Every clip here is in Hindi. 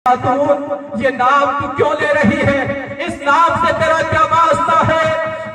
खातून ये नाम तू क्यों ले रही है? इस नाम से तेरा क्या वास्ता है?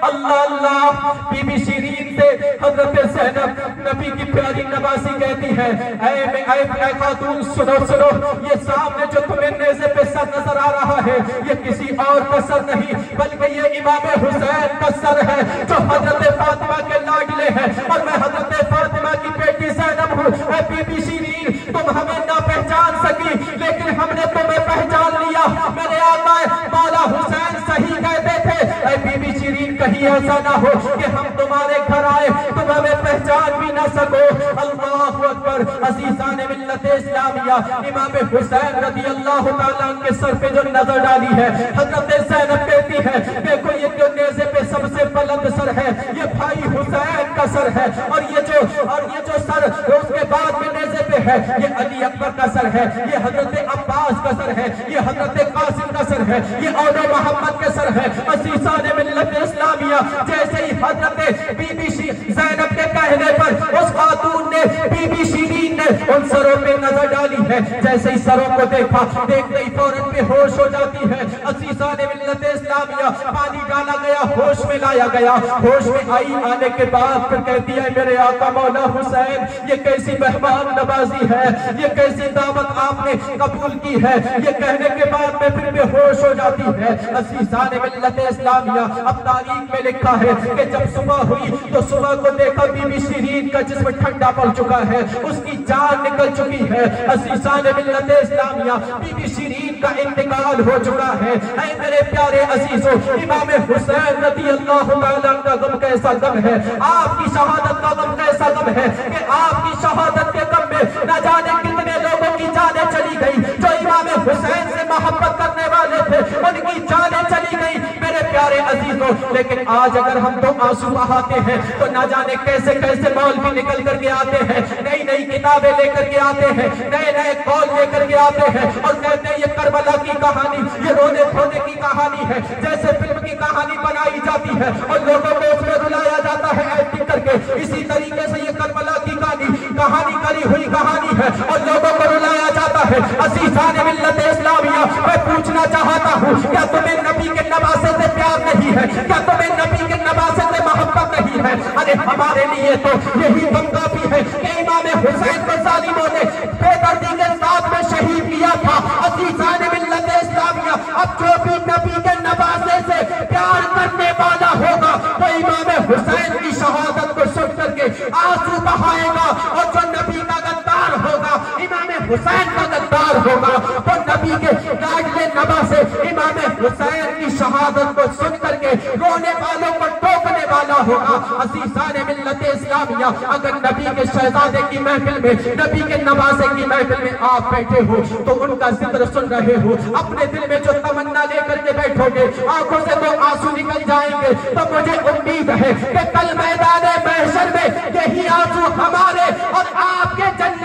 अल्लाह अल्लाह। बीबी शीरीन से हजरत ज़ैनब नबी की प्यारी नवासी कहती है, ऐ खातून सुनो सुनो, ये सामने जो तुम्हें नेज़े पे सर नजर आ रहा है ये किसी और का सर नहीं बल्कि ये इमाम हुसैन का सर है जो हजरत फातिमा के लाडले हैं, और मैं हजरत फातिमा की बेटी ज़ैनब हूँ। ऐ बीबी शीरीन, तुम हमें ना पहचान सकी लेकिन हमने तुम्हें पहचान लिया। मेरे आका मौला हुसैन सही कहते थे। ऐ बीबी शीरीन, कहीं ऐसा ना हो कि हम तुम्हारे घर आए तुम हमें पहचान भी ना सको। अल्लाहु अकबर। अज़ीज़ान मिल्लत इस्लामिया, इमाम हुसैन रज़ी अल्लाह तआला के सर पे जो नजर डाली है, हजरत ज़ैनब कहती है, देखो ये जो नेज़े पे सबसे बुलंद सर है ये भाई हुसैन का सर है, और ये जो सर उसके बाद में नेज़े पे है ये अली अकबर का सर है, ये हजरत अब्बास का सर है, ये हजरत कासिम का सर है, ये औलो मोहम्मद का सर है। अज़ीज़ान मिल्लत इस्लामिया, जैसे ही हजरत बीबी ज़ैनब के कहने पर उस खातून ने, बीबी शीरीन ने उन सरों पे नजर डाली है, जैसे ही सरों को देखा, देखते ही फौरन बेहोश हो जाती है। अज़ीज़ान मिल्लत इस्लामिया, पानी डाला गया, होश में लाया गया, होश में आई, आने के बाद फिर कहती है, मेरे आका मौला हुसैन ये कैसी मेहमान नवाजी है, ये कैसी दावत आपने कबूल की है। ये कहने के बाद में फिर बेहोश हो जाती है। अज़ीज़ान मिल्लत इस्लामिया, अब तारीख में लिखा है कि जब सुबह हुई तो सुबह को देखा बीबी शीरीन का जिस्म ठंडा पड़ चुका है, उसकी जान निकल चुकी है। अज़ीज़ान मिल्लत इस्लामिया, बीबी शीरीन का इंतकाल हो चुका है। ऐ मेरे प्यारे अजीजों, इमाम हुसैन रज़ी अल्लाह तआला का गम कैसा गम है, आपकी शहादत का गम कैसा गम है कि आपकी शहादत के गम में न जाने कितने लोगों की जानें चली गई। जो इमाम हुसैन से मोहब्बत करने वाले थे उनकी जानें चली गई मेरे प्यारे अजीजों। लेकिन आज अगर हम तो आंसू बहाते हैं तो न जाने कैसे कैसे मौलवी निकल करके आते हैं, नई नई किताबें लेकर के आते हैं, नए नए कौल लेकर के आते हैं और कहते हैं ये करबला की कहानी, ये रोने धोने की कहानी है, जैसे फिल्म की कहानी बनाई जाती है और लोगों को उसमें रुलाया जाता है एक्टिंग करके। इसी तरीके से ये करबला की कहानी करी हुई कहानी है और लोगों को रुलाया जाता है। अज़ीज़ान मिल्लत इस्लामिया, मैं पूछना चाहता हूँ, क्या तुम्हें नबी के नवासे से प्यार नहीं है? क्या तुम्हें नबी के नवासे से मोहब्बत नहीं है? अरे हमारे लिए तो यही गम काफी है कि इमाम हुसैन को जालिमों ने बेदर्दी के साथ में शहीद किया था। अज़ीज़ान मिल्लत इस्लामिया, अब जो भी नबी के नवासे से प्यार करने वाला होगा तो इमाम हुसैन की शहादत को सुन करके आंसू बहाएगा, और जो नबी का गद्दार होगा, इमाम हुसैन का गद्दार होगा, तो नबी के लाडले नवासे इमाम हुसैन की शहादत को सुन करके रोने वालों को टोकने वाला होगा। अज़ीज़ान मिल्लत इस्लामिया, अगर नबी के शहजादे की महफिल में, नबी के नवासे की महफिल में आप बैठे हो तो उनका जिक्र सुन रहे हो, अपने दिल में जो तमन्ना लेकर के बैठोगे, आंखों से तो आंसू निकल जाएंगे, तो मुझे उम्मीद है कि कल मैदान महशर में यही आंसू हमारे और आपके जन्नत